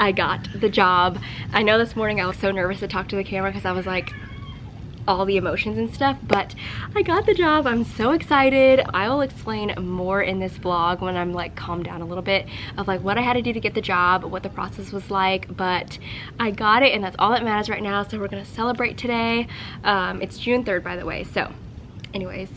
I got the job. I know this morning I was so nervous to talk to the camera because I was like, all the emotions and stuff, but I got the job. I'm so excited. I will explain more in this vlog when I'm like calmed down a little bit of like what I had to do to get the job, what the process was like, but I got it and that's all that matters right now. So we're gonna celebrate today. It's June 3rd, by the way. So anyways,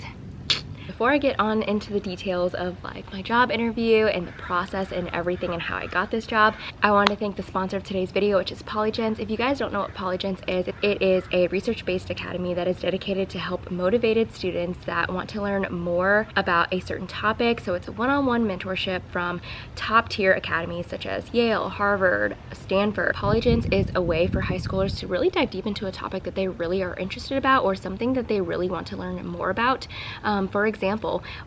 before I get on into the details of like my job interview and the process and everything and how I got this job, I want to thank the sponsor of today's video, which is Pollygens. If you guys don't know what Pollygens is, it is a research-based academy that is dedicated to help motivated students that want to learn more about a certain topic. So it's a one-on-one mentorship from top-tier academies such as Yale, Harvard, Stanford. Pollygens is a way for high schoolers to really dive deep into a topic that they really are interested about or something that they really want to learn more about. For example,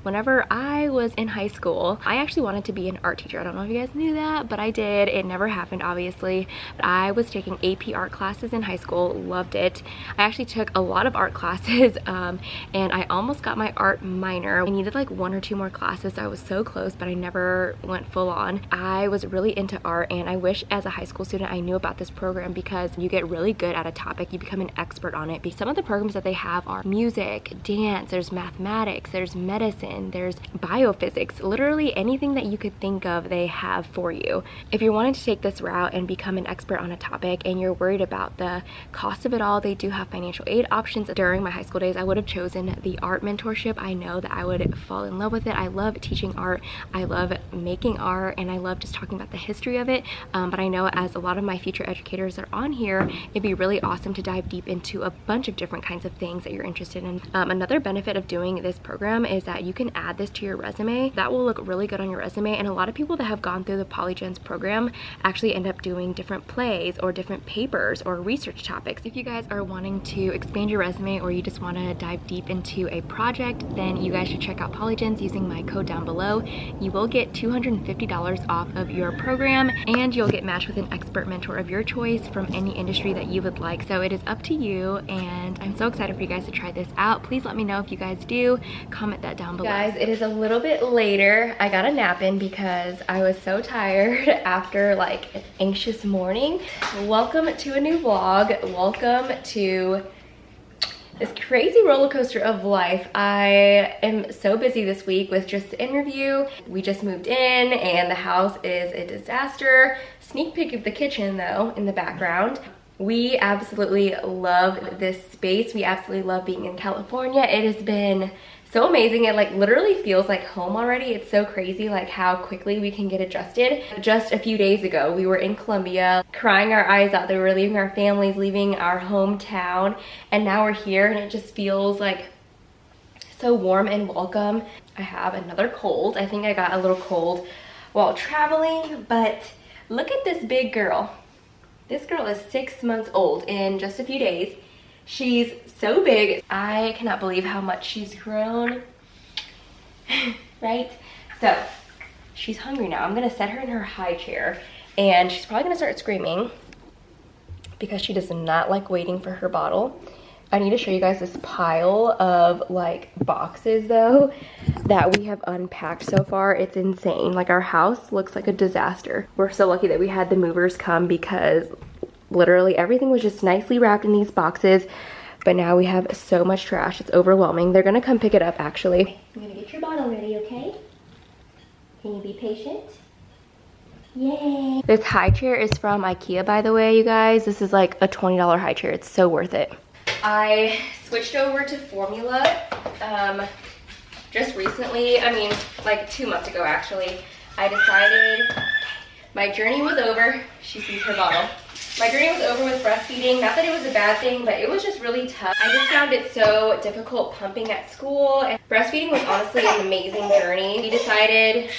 whenever I was in high school, I actually wanted to be an art teacher. I don't know if you guys knew that, but I did. It never happened, obviously. But I was taking AP art classes in high school, loved it. I actually took a lot of art classes and I almost got my art minor. I needed like 1 or 2 more classes, so I was so close, but I never went full on. I was really into art and I wish as a high school student I knew about this program because you get really good at a topic, you become an expert on it. Some of the programs that they have are music, dance, there's mathematics, there's medicine, there's biophysics, literally anything that you could think of they have for you. If you're wanting to take this route and become an expert on a topic and you're worried about the cost of it all, they do have financial aid options. During my high school days, I would have chosen the art mentorship. I know that I would fall in love with it. I love teaching art, I love making art, and I love just talking about the history of it. But I know as a lot of my future educators are on here, it'd be really awesome to dive deep into a bunch of different kinds of things that you're interested in. Another benefit of doing this program is that you can add this to your resume. That will look really good on your resume, and a lot of people that have gone through the Pollygens program actually end up doing different plays or different papers or research topics. If you guys are wanting to expand your resume or you just want to dive deep into a project, then you guys should check out Pollygens using my code down below. You will get $250 off of your program and you'll get matched with an expert mentor of your choice from any industry that you would like. So it is up to you, and I'm so excited for you guys to try this out. Please let me know if you guys do. Comment that down below. Guys, it is a little bit later. I got a nap in because I was so tired after like an anxious morning. Welcome to a new vlog. Welcome to this crazy roller coaster of life. I am so busy this week with just the interview. We just moved in and the house is a disaster. Sneak peek of the kitchen though in the background. We absolutely love this space. We absolutely love being in California. It has been so amazing. It like literally feels like home already. It's so crazy like how quickly we can get adjusted. Just a few days ago, we were in Colombia crying our eyes out. They were leaving our families, leaving our hometown, and now we're here and it just feels like so warm and welcome. I have another cold. I think I got a little cold while traveling, but look at this big girl. This girl is 6 months old in just a few days. She's so big. I cannot believe how much she's grown, right? So she's hungry now. I'm gonna set her in her high chair and she's probably gonna start screaming because she does not like waiting for her bottle. I need to show you guys this pile of like boxes though that we have unpacked so far. It's insane. Like our house looks like a disaster. We're so lucky that we had the movers come because literally everything was just nicely wrapped in these boxes, but now we have so much trash. It's overwhelming. They're gonna come pick it up actually. I'm gonna get your bottle ready, okay? Can you be patient? Yay! This high chair is from IKEA, by the way, you guys. This is like a $20 high chair. It's so worth it. I switched over to formula just recently. I mean, like 2 months ago actually. I decided my journey was over. She sees her bottle. My journey was over with breastfeeding. Not that it was a bad thing, but it was just really tough. I just found it so difficult pumping at school. And breastfeeding was honestly an amazing journey. We decided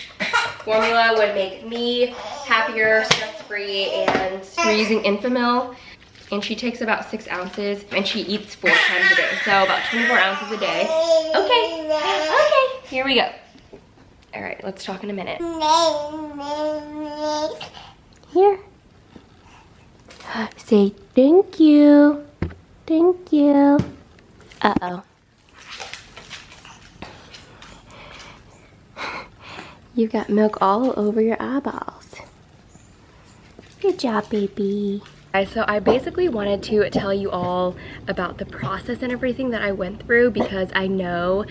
formula would make me happier, stress-free, and we're using Infamil. And she takes about 6 ounces and she eats 4 times a day. So about 24 ounces a day. Okay, okay, here we go. All right, let's talk in a minute. Here. Say thank you. Thank you. Uh-oh. You've got milk all over your eyeballs. Good job, baby. So I basically wanted to tell you all about the process and everything that I went through, because I know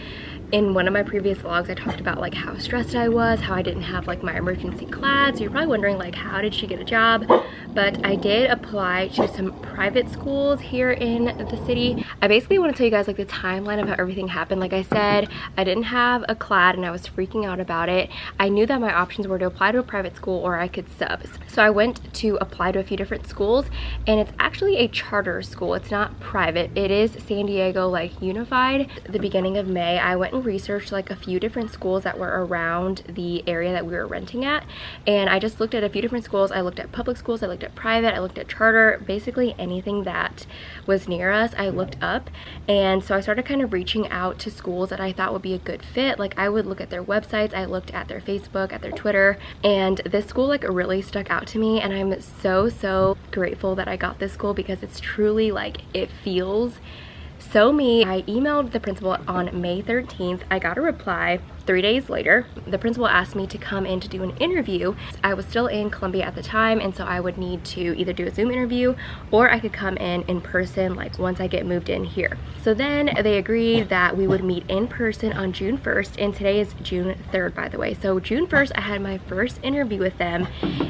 in one of my previous vlogs I talked about like how stressed I was, how I didn't have like my emergency class. So you're probably wondering like, how did she get a job? But I did apply to some private schools here in the city. I basically want to tell you guys like the timeline of how everything happened. Like I said, I didn't have a CLAD and I was freaking out about it. I knew that my options were to apply to a private school or I could sub. So I went to apply to a few different schools, and it's actually a charter school. It's not private. It is San Diego like unified. At the beginning of May, I went and researched like a few different schools that were around the area that we were renting at, and I just looked at a few different schools. I looked at public schools, I looked at private, I looked at charter, basically anything that was near us I looked up. And so I started kind of reaching out to schools that I thought would be a good fit. Like I would look at their websites, I looked at their Facebook, at their Twitter, and this school like really stuck out to me, and I'm so grateful that I got this school, because it's truly like, it feels so me. I emailed the principal on May 13th. I got a reply 3 days later. The principal asked me to come in to do an interview. I was still in Columbia at the time, and so I would need to either do a Zoom interview or I could come in person like once I get moved in here. So then they agreed that we would meet in person on June 1st, and today is June 3rd, by the way. So June 1st, I had my first interview with them.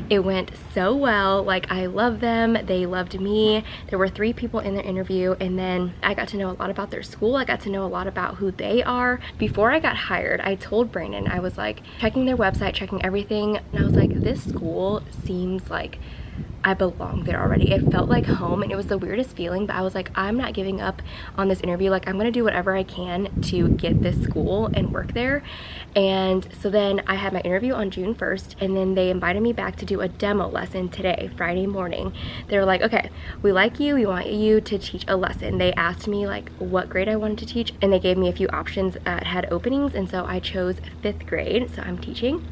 It went so well. Like, I love them, they loved me. There were 3 people in their interview, and then I got to know a lot about their school. I got to know a lot about who they are. Before I got hired, I told Brandon, I was like checking their website, checking everything, and I was like, this school seems like I belong there already. It felt like home, and it was the weirdest feeling, but I was like, I'm not giving up on this interview. Like, I'm gonna do whatever I can to get this school and work there. And so then I had my interview on June 1st, and then they invited me back to do a demo lesson today, Friday morning. They were like, okay, we like you, we want you to teach a lesson. They asked me like what grade I wanted to teach, and they gave me a few options that had openings, and so I chose 5th grade. So I'm teaching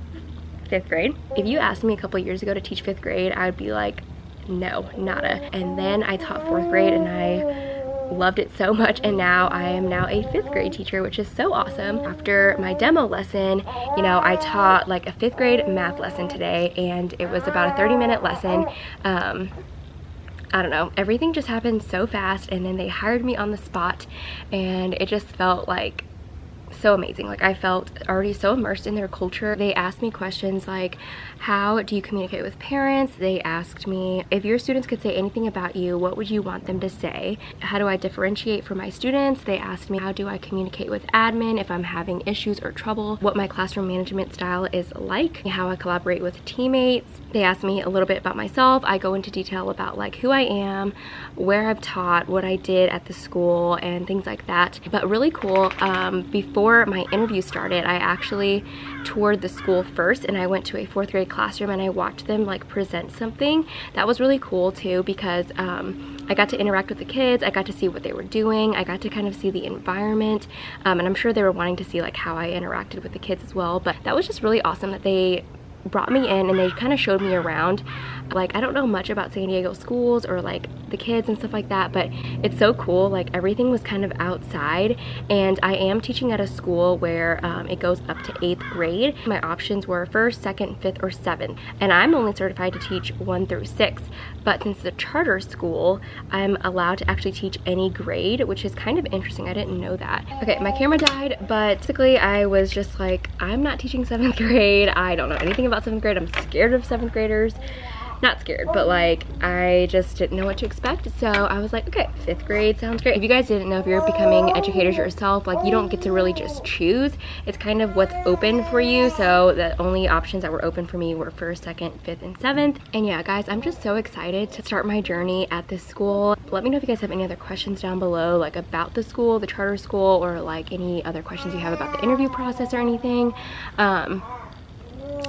5th grade. If you asked me a couple years ago to teach 5th grade, I would be like, no, nada. And then I taught 4th grade, and I loved it so much, and now I am now a 5th grade teacher, which is so awesome. After my demo lesson, you know, I taught like a 5th grade math lesson today, and it was about a 30-minute lesson. I don't know, everything just happened so fast, and then they hired me on the spot, and it just felt like so amazing. Like, I felt already so immersed in their culture. They asked me questions like, how do you communicate with parents? They asked me, if your students could say anything about you, what would you want them to say? How do I differentiate from my students? They asked me, how do I communicate with admin if I'm having issues or trouble? What my classroom management style is like, how I collaborate with teammates. They asked me a little bit about myself. I go into detail about like who I am, where I've taught, what I did at the school, and things like that. But really cool, before my interview started, I actually toured the school first, and I went to a 4th grade classroom and I watched them like present something. That was really cool too, because I got to interact with the kids, I got to see what they were doing, I got to kind of see the environment, and I'm sure they were wanting to see like how I interacted with the kids as well. But that was just really awesome that they brought me in and they kind of showed me around. Like, I don't know much about San Diego schools or like the kids and stuff like that, but it's so cool. Like, everything was kind of outside, and I am teaching at a school where it goes up to 8th grade. My options were 1st, 2nd, 5th, or 7th, and I'm only certified to teach 1 through 6. But since it's a charter school, I'm allowed to actually teach any grade, which is kind of interesting. I didn't know that. Okay, my camera died, but basically I was just like, I'm not teaching 7th grade. I don't know anything about 7th grade. I'm scared of 7th graders. Not scared, but like, I just didn't know what to expect. So I was like, okay, 5th grade sounds great. If you guys didn't know, if you're becoming educators yourself, like, you don't get to really just choose. It's kind of what's open for you. So the only options that were open for me were 1st, 2nd, 5th, and 7th. And yeah, guys, I'm just so excited to start my journey at this school. Let me know if you guys have any other questions down below, like about the school, the charter school, or like any other questions you have about the interview process or anything.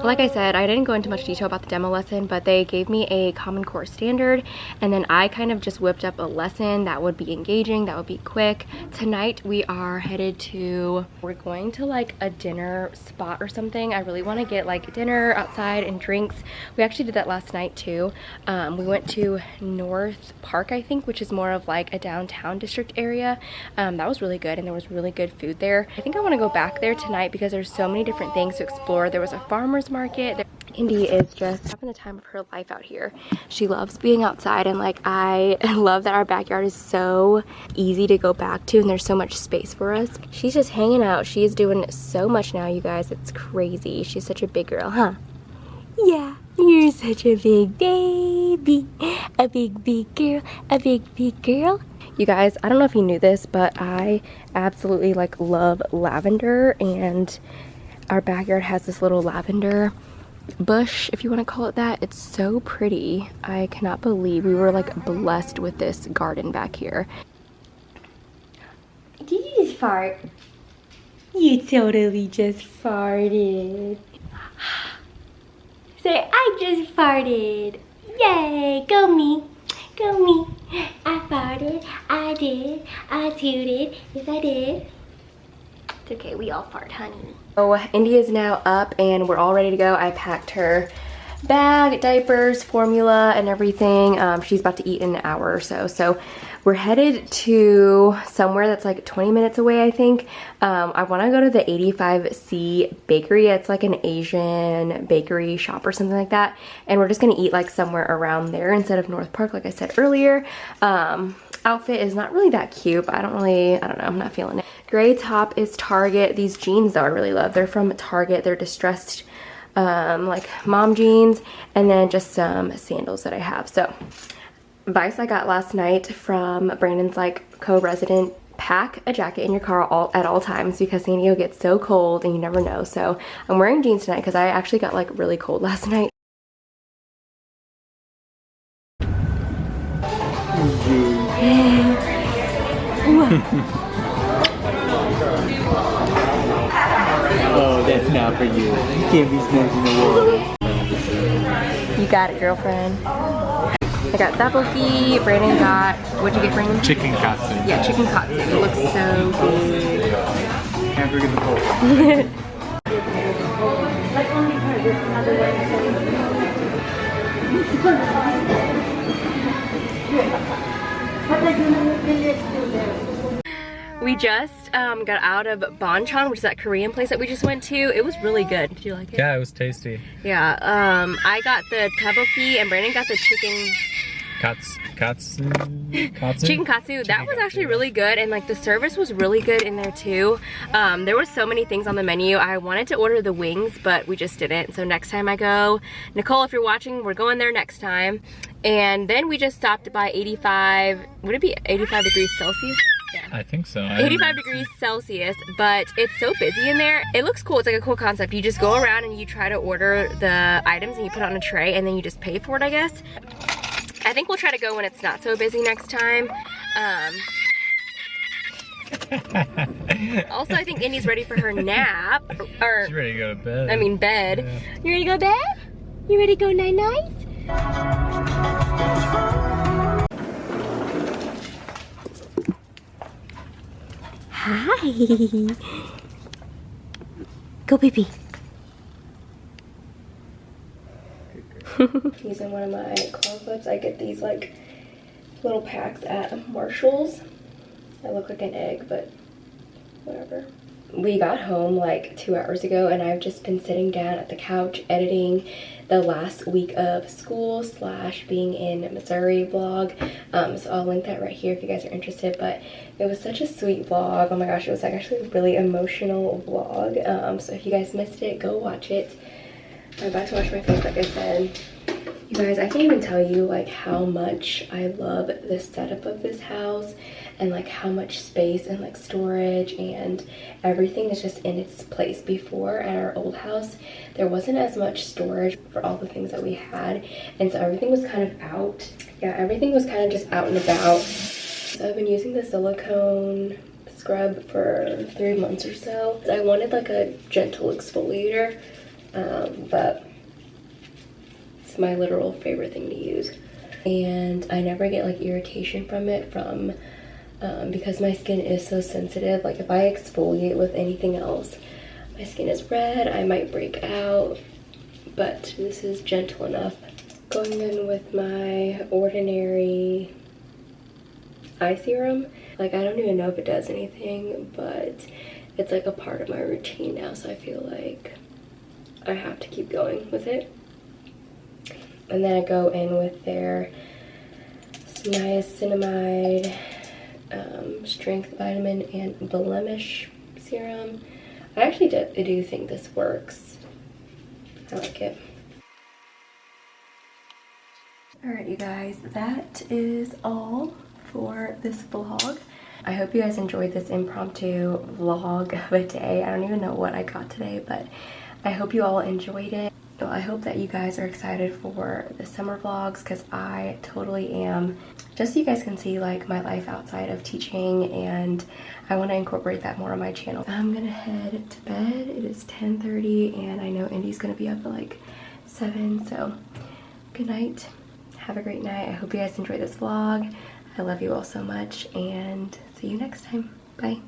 Like I said, I didn't go into much detail about the demo lesson, but they gave me a Common Core standard, and then I kind of just whipped up a lesson that would be engaging, that would be quick. Tonight we are headed to, we're going to like a dinner spot or something. I really want to get like dinner outside and drinks. We actually did that last night too. We went to North Park, I think, which is more of like a downtown district area. That was really good, and there was really good food there. I think I want to go back there tonight because there's so many different things to explore. There was a farmer's market. Indy is just having the time of her life out here. She loves being outside, and like I love that our backyard is so easy to go back to and there's so much space for us. She's just hanging out. She is doing so much now, you guys. It's crazy. She's such a big girl, huh? Yeah, you're such a big baby. A big girl, a big girl. You guys, I don't know if you knew this, but I absolutely like love lavender, and our backyard has this little lavender bush, if you want to call it that. It's so pretty. I cannot believe we were like blessed with this garden back here. Did you just fart? You totally just farted. Say, I just farted. Yay, go me. Go me. I farted. I did. I tooted. Yes, I did. It's okay, we all fart, honey. So Indy is now up and we're all ready to go. I packed her bag, diapers, formula, and everything. She's about to eat in an hour or so. So we're headed to somewhere that's like 20 minutes away, I think. I want to go to the 85C bakery. It's like an Asian bakery shop or something like that. And we're just gonna eat like somewhere around there instead of North Park, like I said earlier. Outfit is not really that cute, but I don't know, I'm not feeling it. Gray top is Target. These jeans though I really love. They're from Target. They're distressed like mom jeans, and then just some sandals that I have. So advice I got last night from Brandon's like co-resident: pack a jacket in your car at all times, because San Diego gets so cold and you never know. So I'm wearing jeans tonight because I actually got like really cold last night. Oh, that's not for you. You can't be smoking the water. You got it, girlfriend. I got tteokbokki. Brandon got, what'd you get, Brandon? Chicken katsu. Yeah, chicken katsu. It looks so good. Can't forget the pork. We just got out of Bonchon, which is that Korean place that we just went to. It was really good. Did you like it? Yeah, it was tasty. Yeah, I got the tteokbokki and Brandon got the chicken Katsu? Chicken katsu. That was actually really good, and like the service was really good in there too. There were so many things on the menu. I wanted to order the wings, but we just didn't. So next time I go, Nicole, if you're watching, we're going there next time. And then we just stopped by 85, would it be 85 degrees Celsius? Yeah. I think so. 85 degrees Celsius, but it's so busy in there. It looks cool. It's like a cool concept. You just go around and you try to order the items and you put it on a tray and then you just pay for it, I guess. I think we'll try to go when it's not so busy next time. Also, I think Indy's ready for her nap. Or She's ready to go to bed. I mean bed. Yeah. You ready to go to bed? You ready to go night-night? Hi. Go pee-pee. Using one of my claw clips. I get these like little packs at Marshall's. I look like an egg, but whatever. We got home like 2 hours ago and I've just been sitting down at the couch editing the last week of school / being in Missouri vlog. So I'll link that right here if you guys are interested, but it was such a sweet vlog. Oh my gosh, it was like actually a really emotional vlog. So if you guys missed it, go watch it. I'm about to wash my face, like I said. You guys, I can't even tell you like how much I love the setup of this house, and like how much space and like storage and everything is just in its place. Before at our old house, there wasn't as much storage for all the things that we had, and so everything was kind of out. Yeah, everything was kind of just out and about. So I've been using the silicone scrub for 3 months or so. I wanted like a gentle exfoliator, but it's my literal favorite thing to use, and I never get like irritation from it because my skin is so sensitive. Like if I exfoliate with anything else, my skin is red, I might break out, but this is gentle enough. Going in with my ordinary eye serum. Like I don't even know if it does anything, but it's like a part of my routine now, so I feel like I have to keep going with it. And then I go in with their niacinamide, strength vitamin, and blemish serum. I actually do think this works. I like it. Alright, you guys, that is all for this vlog. I hope you guys enjoyed this impromptu vlog of a day. I don't even know what I got today, but I hope you all enjoyed it. So I hope that you guys are excited for the summer vlogs, because I totally am. Just so you guys can see like my life outside of teaching, and I want to incorporate that more on my channel. I'm gonna head to bed. It is 10:30 and I know Indy's gonna be up at like 7, so good night. Have a great night. I hope you guys enjoyed this vlog. I love you all so much, and see you next time. Bye.